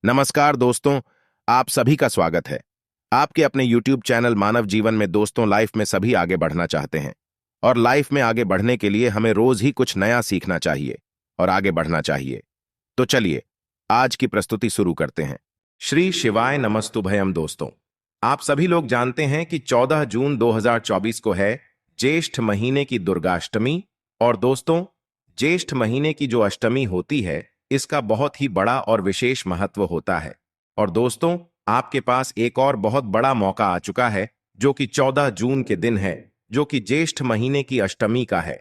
नमस्कार दोस्तों, आप सभी का स्वागत है। आपके अपने YouTube चैनल मानव जीवन में दोस्तों लाइफ में सभी आगे बढ़ना चाहते हैं और लाइफ में आगे बढ़ने के लिए हमें रोज ही कुछ नया सीखना चाहिए और आगे बढ़ना चाहिए। तो चलिए आज की प्रस्तुति शुरू करते हैं। श्री शिवाय नमस्तुभयम। दोस्तों, आप सभी लोग जानते हैं कि 14 जून 2024 को है ज्येष्ठ महीने की दुर्गाष्टमी। और दोस्तों, ज्येष्ठ महीने की जो अष्टमी होती है इसका बहुत ही बड़ा और विशेष महत्व होता है। और दोस्तों, आपके पास एक और बहुत बड़ा मौका आ चुका है जो कि 14 जून के दिन है, जो कि ज्येष्ठ महीने की अष्टमी का है।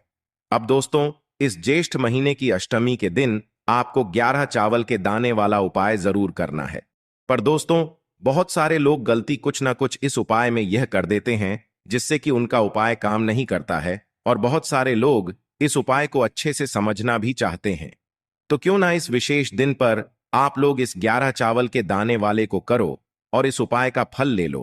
अब दोस्तों, इस ज्येष्ठ महीने की अष्टमी के दिन आपको 11 चावल के दाने वाला उपाय जरूर करना है। पर दोस्तों, बहुत सारे लोग गलती कुछ ना कुछ इस उपाय में यह कर देते हैं जिससे कि उनका उपाय काम नहीं करता है, और बहुत सारे लोग इस उपाय को अच्छे से समझना भी चाहते हैं। तो क्यों ना इस विशेष दिन पर आप लोग इस 11 चावल के दाने वाले को करो और इस उपाय का फल ले लो,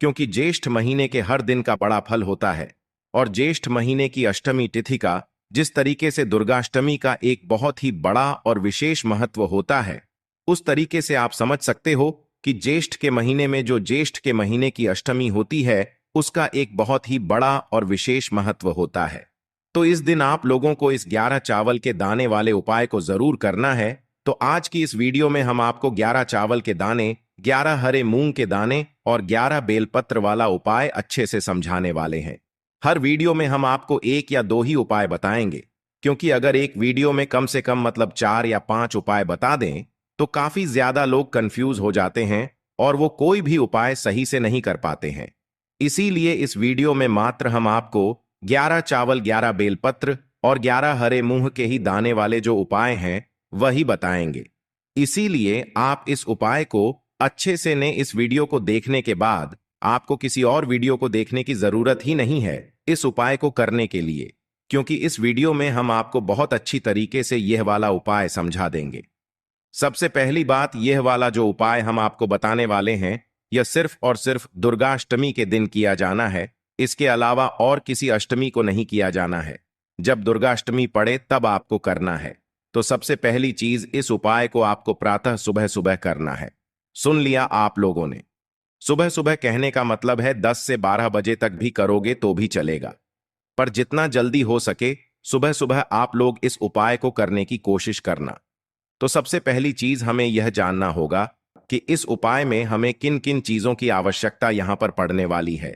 क्योंकि ज्येष्ठ महीने के हर दिन का बड़ा फल होता है। और ज्येष्ठ महीने की अष्टमी तिथि का जिस तरीके से दुर्गाष्टमी का एक बहुत ही बड़ा और विशेष महत्व होता है, उस तरीके से आप समझ सकते हो कि ज्येष्ठ के महीने में जो ज्येष्ठ के महीने की अष्टमी होती है उसका एक बहुत ही बड़ा और विशेष महत्व होता है। तो इस दिन आप लोगों को इस 11 चावल के दाने वाले उपाय को जरूर करना है। तो आज की इस वीडियो में हम आपको 11 चावल के दाने, 11 हरे मूंग के दाने और 11 बेलपत्र वाला उपाय अच्छे से समझाने वाले हैं। हर वीडियो में हम आपको एक या दो ही उपाय बताएंगे, क्योंकि अगर एक वीडियो में कम से कम मतलब 4 या 5 उपाय बता दें तो काफी ज्यादा लोग कंफ्यूज हो जाते हैं और वो कोई भी उपाय सही से नहीं कर पाते हैं। इसीलिए इस वीडियो में मात्र हम आपको 11 चावल, 11 बेलपत्र और 11 हरे मूंग के ही दाने वाले जो उपाय हैं वही बताएंगे। इसीलिए आप इस उपाय को अच्छे से ने इस वीडियो को देखने के बाद आपको किसी और वीडियो को देखने की जरूरत ही नहीं है इस उपाय को करने के लिए, क्योंकि इस वीडियो में हम आपको बहुत अच्छी तरीके से यह वाला उपाय समझा देंगे। सबसे पहली बात, यह वाला जो उपाय हम आपको बताने वाले हैं यह सिर्फ और सिर्फ दुर्गाष्टमी के दिन किया जाना है। इसके अलावा और किसी अष्टमी को नहीं किया जाना है। जब दुर्गाष्टमी पड़े तब आपको करना है। तो सबसे पहली चीज, इस उपाय को आपको प्रातः सुबह सुबह करना है। सुन लिया आप लोगों ने। सुबह सुबह कहने का मतलब है 10 से 12 बजे तक भी करोगे तो भी चलेगा, पर जितना जल्दी हो सके सुबह सुबह आप लोग इस उपाय को करने की कोशिश करना। तो सबसे पहली चीज हमें यह जानना होगा कि इस उपाय में हमें किन किन चीजों की आवश्यकता यहां पर पड़ने वाली है।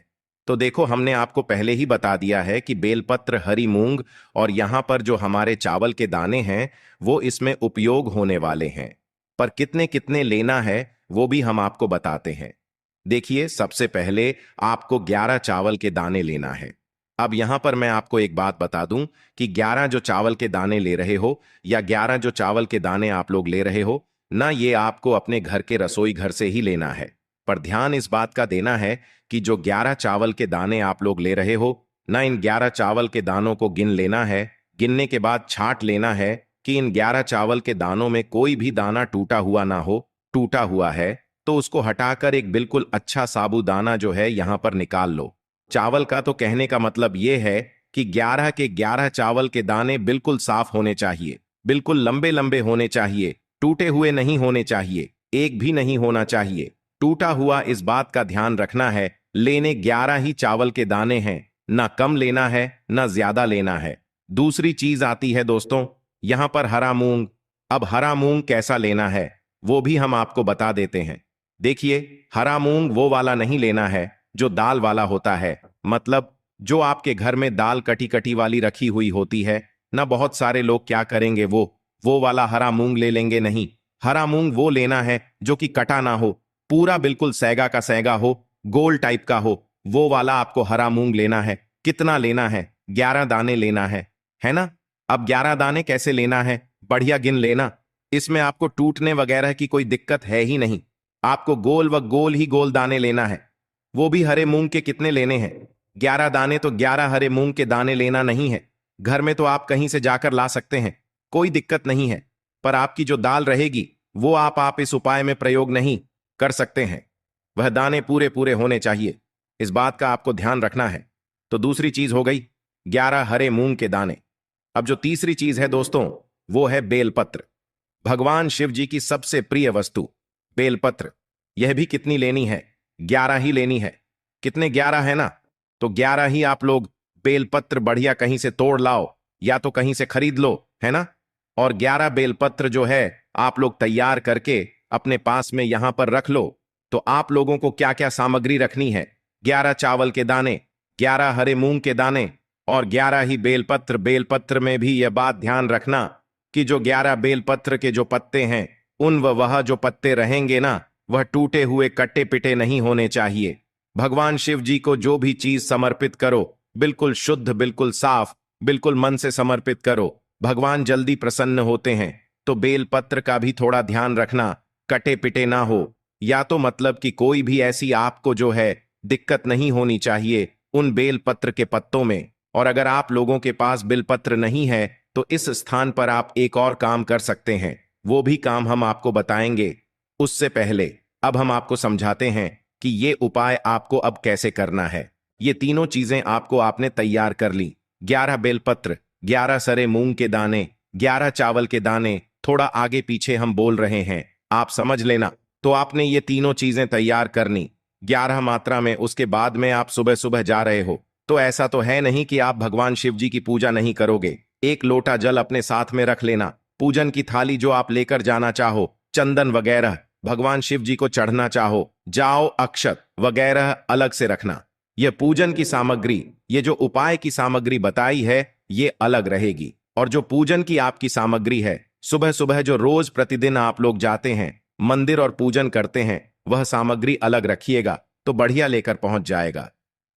तो देखो, हमने आपको पहले ही बता दिया है कि बेलपत्र, हरी मूंग और यहां पर जो हमारे चावल के दाने हैं वो इसमें उपयोग होने वाले हैं। पर कितने कितने लेना है वो भी हम आपको बताते हैं। देखिए, सबसे पहले आपको 11 चावल के दाने लेना है। अब यहां पर मैं आपको एक बात बता दूं कि 11 जो चावल के दाने ले रहे हो या 11 जो चावल के दाने आप लोग ले रहे हो ना, ये आपको अपने घर के रसोई घर से ही लेना है। पर ध्यान इस बात का देना है कि जो 11 चावल के दाने आप लोग ले रहे हो ना, इन 11 चावल के दानों को गिन लेना है। गिनने के बाद छांट लेना है कि इन 11 चावल के दानों में कोई भी दाना टूटा हुआ ना हो। टूटा हुआ है तो उसको हटाकर एक बिल्कुल अच्छा साबूदाना जो है यहां पर निकाल लो। चावल का तो कहने का मतलब यह है कि 11 के 11 चावल के दाने बिल्कुल साफ होने चाहिए, बिल्कुल लंबे लंबे होने चाहिए, टूटे हुए नहीं होने चाहिए, एक भी नहीं होना चाहिए टूटा हुआ। इस बात का ध्यान रखना है। लेने 11 ही चावल के दाने हैं, ना कम लेना है ना ज्यादा लेना है। दूसरी चीज आती है दोस्तों, यहां पर हरा मूंग। अब हरा मूंग कैसा लेना है वो भी हम आपको बता देते हैं। देखिए, हरा मूंग वो वाला नहीं लेना है जो दाल वाला होता है, मतलब जो आपके घर में दाल कटी कटी वाली रखी हुई होती है ना। बहुत सारे लोग क्या करेंगे, वो वाला हरा मूंग ले लेंगे। नहीं, हरा मूंग वो लेना है जो कि कटा ना हो, पूरा बिल्कुल सैगा का सैगा हो, गोल टाइप का हो, वो वाला आपको हरा मूंग लेना है। कितना लेना है? 11 दाने लेना है ना। अब 11 दाने कैसे लेना है, बढ़िया गिन लेना। इसमें आपको टूटने वगैरह की कोई दिक्कत है ही नहीं। आपको गोल व गोल ही गोल दाने लेना है। वो भी हरे मूंग के कितने लेने हैं? 11 दाने। तो 11 हरे मूंग के दाने लेना नहीं है। घर में तो आप कहीं से जाकर ला सकते हैं, कोई दिक्कत नहीं है। पर आपकी जो दाल रहेगी वो आप इस उपाय में प्रयोग नहीं कर सकते हैं। वह दाने पूरे पूरे होने चाहिए, इस बात का आपको ध्यान रखना है। तो दूसरी चीज हो गई 11 हरे मूंग के दाने। अब जो तीसरी चीज है दोस्तों वो है बेलपत्र। भगवान शिव जी की सबसे प्रिय वस्तु बेलपत्र, यह भी कितनी लेनी है? 11 ही लेनी है। कितने? 11 है ना? तो 11 ही आप लोग बेलपत्र बढ़िया कहीं से तोड़ लाओ या तो कहीं से खरीद लो, है ना? और 11 बेलपत्र जो है आप लोग तैयार करके अपने पास में यहां पर रख लो। तो आप लोगों को क्या क्या सामग्री रखनी है? 11 चावल के दाने, 11 हरे मूंग के दाने और 11 ही बेलपत्र। बेलपत्र में भी यह बात ध्यान रखना कि जो 11 बेलपत्र के जो पत्ते हैं उन वह जो पत्ते रहेंगे ना, वह टूटे हुए कट्टे पिटे नहीं होने चाहिए। भगवान शिव जी को जो भी चीज समर्पित करो बिल्कुल शुद्ध, बिल्कुल साफ, बिल्कुल मन से समर्पित करो। भगवान जल्दी प्रसन्न होते हैं। तो बेलपत्र का भी थोड़ा ध्यान रखना, कटे पिटे ना हो, या तो मतलब कि कोई भी ऐसी आपको जो है दिक्कत नहीं होनी चाहिए उन बेलपत्र के पत्तों में। और अगर आप लोगों के पास बेलपत्र नहीं है तो इस स्थान पर आप एक और काम कर सकते हैं, वो भी काम हम आपको बताएंगे। उससे पहले अब हम आपको समझाते हैं कि ये उपाय आपको अब कैसे करना है। ये तीनों चीजें आपको आपने तैयार कर ली, 11 बेलपत्र, 11 सरे मूंग के दाने, 11 चावल के दाने। थोड़ा आगे पीछे हम बोल रहे हैं, आप समझ लेना। तो आपने ये तीनों चीजें तैयार करनी 11 मात्रा में। उसके बाद में आप सुबह सुबह जा रहे हो तो ऐसा तो है नहीं कि आप भगवान शिव जी की पूजा नहीं करोगे। एक लोटा जल अपने साथ में रख लेना। पूजन की थाली जो आप लेकर जाना चाहो, चंदन वगैरह भगवान शिव जी को चढ़ना चाहो, जाओ अक्षत वगैरह अलग से रखना। यह पूजन की सामग्री, ये जो उपाय की सामग्री बताई है ये अलग रहेगी। और जो पूजन की आपकी सामग्री है, सुबह सुबह जो रोज प्रतिदिन आप लोग जाते हैं मंदिर और पूजन करते हैं, वह सामग्री अलग रखिएगा तो बढ़िया लेकर पहुंच जाएगा।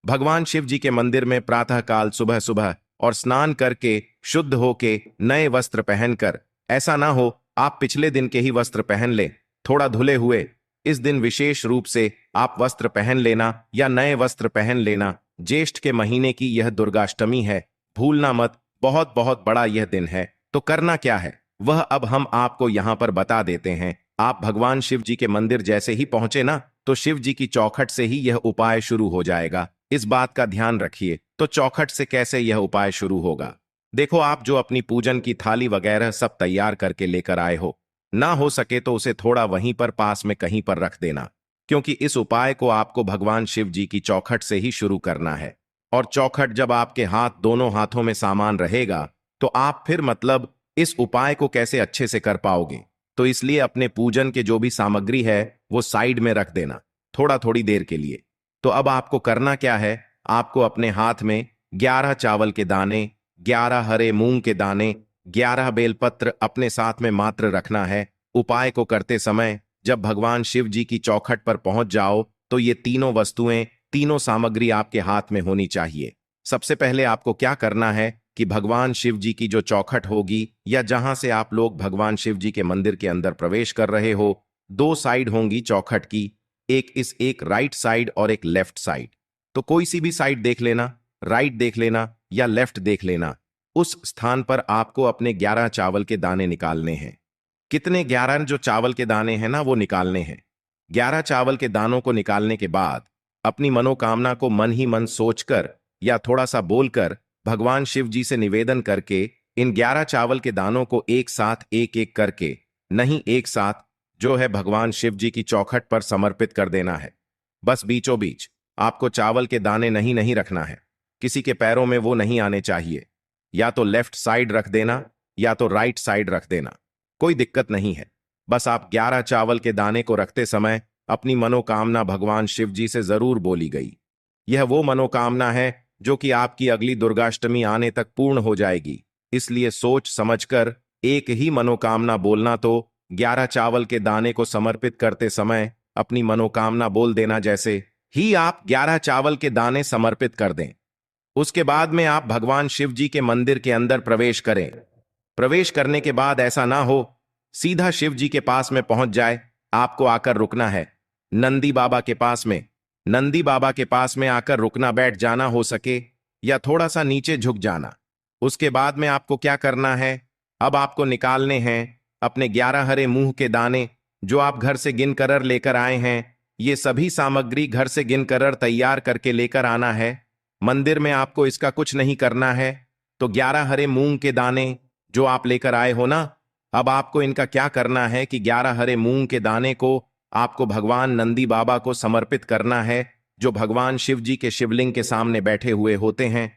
भगवान शिव जी के मंदिर में प्रातःकाल सुबह सुबह और स्नान करके शुद्ध होके नए वस्त्र पहनकर, ऐसा ना हो आप पिछले दिन के ही वस्त्र पहन ले, थोड़ा धुले हुए। इस दिन विशेष रूप से आप वस्त्र पहन लेना या नए वस्त्र पहन लेना। ज्येष्ठ के महीने की यह दुर्गाष्टमी है, भूलना मत। बहुत बहुत बड़ा यह दिन है। तो करना क्या है वह अब हम आपको यहां पर बता देते हैं। आप भगवान शिव जी के मंदिर जैसे ही पहुंचे ना, तो शिव जी की चौखट से ही यह उपाय शुरू हो जाएगा। इस बात का ध्यान रखिए। तो चौखट से कैसे यह उपाय शुरू होगा? देखो, आप जो अपनी पूजन की थाली वगैरह सब तैयार करके लेकर आए हो, ना हो सके तो उसे थोड़ा वहीं पर पास में कहीं पर रख देना, क्योंकि इस उपाय को आपको भगवान शिव जी की चौखट से ही शुरू करना है। और चौखट जब आपके हाथ, दोनों हाथों में सामान रहेगा तो आप फिर मतलब इस उपाय को कैसे अच्छे से कर पाओगे? तो इसलिए अपने पूजन के जो भी सामग्री है वो साइड में रख देना थोड़ा थोड़ी देर के लिए। तो अब आपको करना क्या है? आपको अपने हाथ में 11 चावल के दाने, 11 हरे मूंग के दाने, 11 बेलपत्र अपने साथ में मात्र रखना है। उपाय को करते समय जब भगवान शिव जी की चौखट पर पहुंच जाओ तो ये तीनों वस्तुएं, तीनों सामग्री आपके हाथ में होनी चाहिए। सबसे पहले आपको क्या करना है कि भगवान शिव जी की जो चौखट होगी या जहां से आप लोग भगवान शिव जी के मंदिर के अंदर प्रवेश कर रहे हो, 2 साइड होंगी चौखट की, एक राइट साइड और एक लेफ्ट साइड। तो कोई सी भी साइड देख लेना, राइट देख लेना या लेफ्ट देख लेना। उस स्थान पर आपको अपने 11 चावल के दाने निकालने हैं। कितने? 11 जो चावल के दाने हैं ना वो निकालने हैं। 11 चावल के दानों को निकालने के बाद अपनी मनोकामना को मन ही मन सोचकर या थोड़ा सा बोलकर भगवान शिव जी से निवेदन करके इन 11 चावल के दानों को एक साथ, एक एक करके, नहीं एक साथ, जो है भगवान शिव जी की चौखट पर समर्पित कर देना है। बस बीचों बीच आपको चावल के दाने नहीं नहीं रखना है, किसी के पैरों में वो नहीं आने चाहिए। या तो लेफ्ट साइड रख देना या तो राइट साइड रख देना, कोई दिक्कत नहीं है। बस आप 11 चावल के दाने को रखते समय अपनी मनोकामना भगवान शिव जी से जरूर बोली गई। यह वो मनोकामना है जो कि आपकी अगली दुर्गाष्टमी आने तक पूर्ण हो जाएगी। इसलिए सोच समझकर एक ही मनोकामना बोलना। तो 11 चावल के दाने को समर्पित करते समय अपनी मनोकामना बोल देना। जैसे ही आप 11 चावल के दाने समर्पित कर दें, उसके बाद में आप भगवान शिव जी के मंदिर के अंदर प्रवेश करें। प्रवेश करने के बाद ऐसा ना हो सीधा शिव जी के पास में पहुंच जाए, आपको आकर रुकना है नंदी बाबा के पास में। नंदी बाबा के पास में आकर रुकना, बैठ जाना हो सके या थोड़ा सा नीचे झुक जाना। उसके बाद में आपको क्या करना है? अब आपको निकालने हैं अपने 11 हरे मूंग के दाने जो आप घर से गिन कर लेकर आए हैं। ये सभी सामग्री घर से गिन कर तैयार करके लेकर आना है। मंदिर में आपको इसका कुछ नहीं करना है। तो 11 हरे मूंग के दाने जो आप लेकर आए हो ना, अब आपको इनका क्या करना है कि 11 हरे मूंग के दाने को आपको भगवान नंदी बाबा को समर्पित करना है, जो भगवान शिव जी के शिवलिंग के सामने बैठे हुए होते हैं।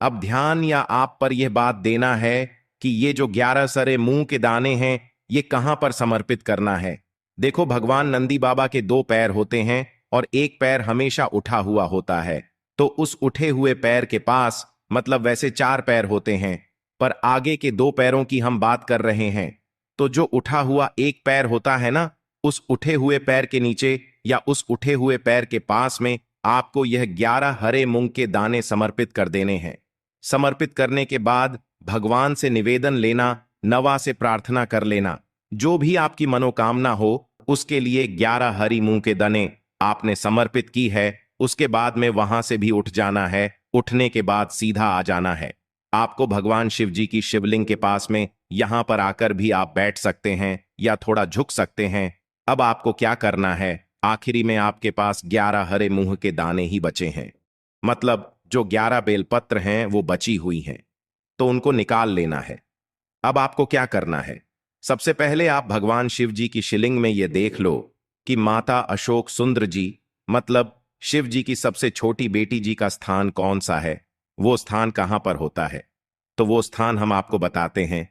अब ध्यान या आप पर यह बात देना है कि ये जो 11 सरे मुंह के दाने हैं, ये कहां पर समर्पित करना है। देखो, भगवान नंदी बाबा के 2 पैर होते हैं और एक पैर हमेशा उठा हुआ होता है। तो उस उठे हुए पैर के पास, मतलब वैसे 4 पैर होते हैं, पर आगे के 2 पैरों की हम बात कर रहे हैं। तो जो उठा हुआ एक पैर होता है ना, उस उठे हुए पैर के नीचे या उस उठे हुए पैर के पास में आपको यह 11 हरे मूंग के दाने समर्पित कर देने हैं। समर्पित करने के बाद भगवान से निवेदन लेना, नवा से प्रार्थना कर लेना, जो भी आपकी मनोकामना हो उसके लिए 11 हरी मूंग के दाने आपने समर्पित की है। उसके बाद में वहां से भी उठ जाना है। उठने के बाद सीधा आ जाना है। आपको भगवान शिव जी की शिवलिंग के पास में यहां पर आकर भी आप बैठ सकते हैं या थोड़ा झुक सकते हैं। अब आपको क्या करना है, आखिरी में आपके पास 11 हरे मूंग के दाने ही बचे हैं, मतलब जो 11 बेलपत्र हैं वो बची हुई हैं, तो उनको निकाल लेना है। अब आपको क्या करना है, सबसे पहले आप भगवान शिव जी की शिवलिंग में ये देख लो कि माता अशोक सुंदर जी, मतलब शिव जी की सबसे छोटी बेटी जी का स्थान कौन सा है, वो स्थान कहां पर होता है। तो वो स्थान हम आपको बताते हैं।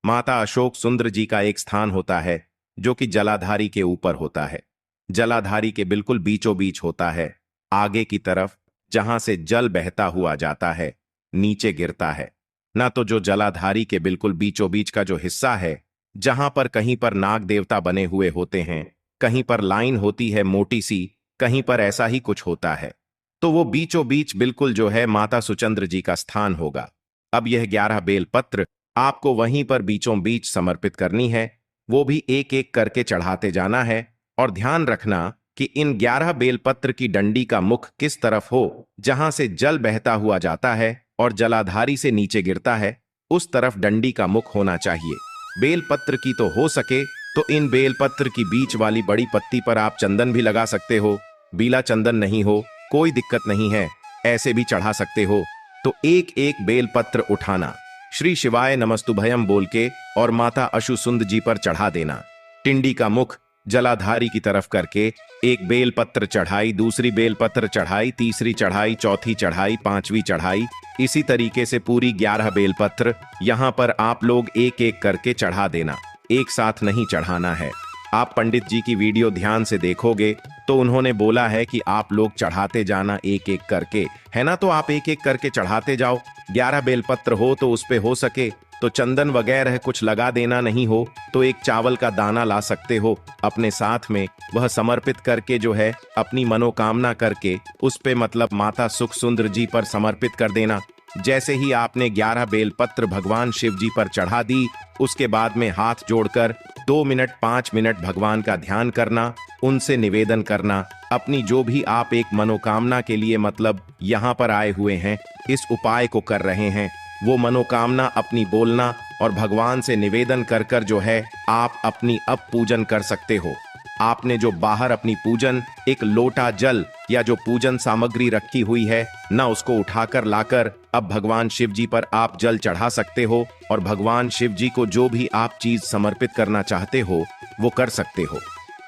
माता अशोक सुंदर जी का एक स्थान होता है जो कि जलाधारी के ऊपर होता है। जलाधारी के बिल्कुल बीचों बीच होता है, आगे की तरफ, जहां से जल बहता हुआ जाता है, नीचे गिरता है ना। तो जो जलाधारी के बिल्कुल बीचों बीच का जो हिस्सा है, जहां पर कहीं पर नाग देवता बने हुए होते हैं, कहीं पर लाइन होती है मोटी सी, कहीं पर ऐसा ही कुछ होता है, तो वो बीचों बीच बिल्कुल जो है माता सुचंद्र जी का स्थान होगा। अब यह 11 बेलपत्र आपको वहीं पर बीचों बीच समर्पित करनी है। वो भी एक एक करके चढ़ाते जाना है। और ध्यान रखना कि इन 11 बेलपत्र की डंडी का मुख किस तरफ हो, जहां से जल बहता हुआ जाता है और जलाधारी से नीचे गिरता है, उस तरफ डंडी का मुख होना चाहिए। बेलपत्र की तो हो सके तो इन बेलपत्र की बीच वाली बड़ी पत्ती पर आप चंदन भी लगा सकते हो। बीला चंदन नहीं हो कोई दिक्कत नहीं है, ऐसे भी चढ़ा सकते हो। तो एक एक बेलपत्र उठाना, श्री शिवाय नमस्तुभयम बोल के और माता अशुसुंद जी पर चढ़ा देना। टिंडी का मुख जलाधारी की तरफ करके एक बेलपत्र चढ़ाई, दूसरी बेलपत्र चढ़ाई, तीसरी चढ़ाई, चौथी चढ़ाई, पांचवी चढ़ाई, इसी तरीके से पूरी 11 बेलपत्र यहां पर आप लोग एक एक करके चढ़ा देना। एक साथ नहीं चढ़ाना है। आप पंडित जी की वीडियो ध्यान से देखोगे तो उन्होंने बोला है कि आप लोग चढ़ाते जाना एक एक करके, है ना। तो आप एक एक करके चढ़ाते जाओ। 11 बेलपत्र हो तो उस पे हो सके तो चंदन वगैरह कुछ लगा देना, नहीं हो तो एक चावल का दाना ला सकते हो अपने साथ में। वह समर्पित करके जो है अपनी मनोकामना करके उस पे, मतलब माता सुख सुंदर जी पर समर्पित कर देना। जैसे ही आपने 11 बेलपत्र भगवान शिव जी पर चढ़ा दी, उसके बाद में हाथ जोड़कर 2 मिनट 5 मिनट भगवान का ध्यान करना, उनसे निवेदन करना अपनी जो भी आप एक मनोकामना के लिए, मतलब यहाँ पर आए हुए हैं, इस उपाय को कर रहे हैं, वो मनोकामना अपनी बोलना और भगवान से निवेदन कर कर जो है आप अपनी अब पूजन कर सकते हो। आपने जो बाहर अपनी पूजन एक लोटा जल या जो पूजन सामग्री रखी हुई है ना, उसको उठाकर लाकर अब भगवान शिव जी पर आप जल चढ़ा सकते हो और भगवान शिव जी को जो भी आप चीज समर्पित करना चाहते हो वो कर सकते हो।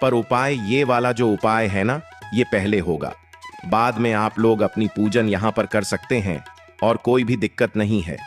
पर उपाय ये वाला जो उपाय है ना, ये पहले होगा, बाद में आप लोग अपनी पूजन यहाँ पर कर सकते हैं और कोई भी दिक्कत नहीं है।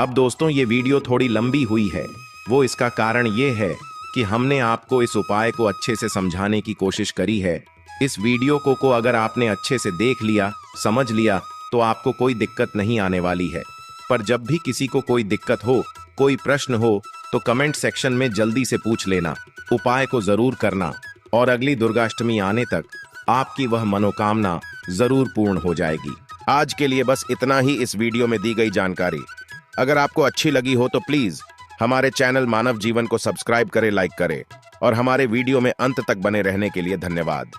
अब दोस्तों, ये वीडियो थोड़ी लंबी हुई है, वो इसका कारण ये है कि हमने आपको इस उपाय को अच्छे से समझाने की कोशिश करी है। इस वीडियो को अगर आपने अच्छे से देख लिया, समझ लिया, तो आपको कोई दिक्कत नहीं आने वाली है। पर जब भी किसी को कोई दिक्कत हो, कोई प्रश्न हो, तो कमेंट सेक्शन में जल्दी से पूछ लेना। उपाय को जरूर करना और अगली दुर्गाष्टमी आने तक आपकी वह मनोकामना जरूर पूर्ण हो जाएगी। आज के लिए बस इतना ही इस वीडियो में दी गई जानकारी। अगर आपको अच्छी लगी हो तो प्लीज हमारे चैनल मानव जीवन को सब्सक्राइब करें, लाइक करें और हमारे वीडियो में अंत तक बने रहने के लिए धन्यवाद।